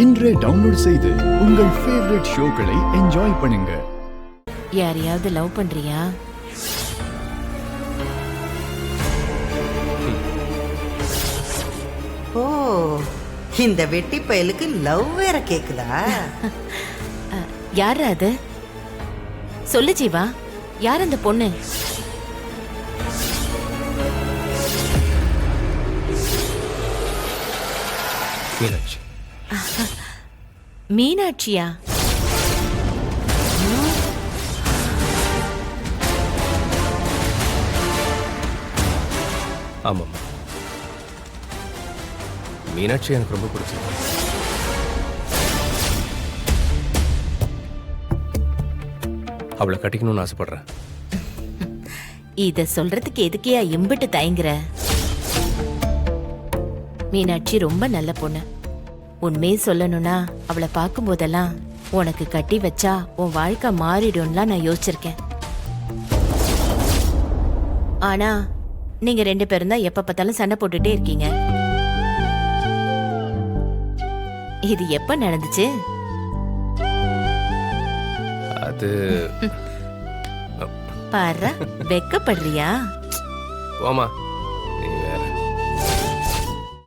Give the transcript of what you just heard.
இன்றே டவுன்லோட் செய்து உங்கள் ஃபேவரட் ஷோக்களை என்ஜாய் பண்ணுங்க. யாரையாவது லவ் பண்றியா? ஓ, இந்த வெட்டி பயலுக்கு லவ் வேற கேக்குதா? யார் அது? சொல்லு ஜீவா, யார் அந்த பொண்ணு? மீனாட்சி. மீனாட்சியா? ஆமாம், மீனாட்சி எனக்கு ரொம்ப பிடிச்சது. அவளை கட்டிக்கணும்னு ஆசைப்படுறேன். இத சொல்றதுக்கு எதுக்கையா எம்பிட்டு தயங்குற? மீனாட்சி ரொம்ப நல்ல பொண்ணு. உண்மையை சொல்லணும்னா அவளை பார்க்கும் போதெல்லாம் உனக்கு கட்டி வச்சா உன் வாழ்க்கை மாறிடும்லாம் நான் யோசிச்சிருக்கேன். ஆனா நீங்க 2 பேரும் தான் எப்ப பார்த்தாலும் சண்டை போட்டுட்டே இருக்கீங்க. இது எப்ப நடந்துச்சு? அது பாரு, வெக்கப்படுறியா? போமா.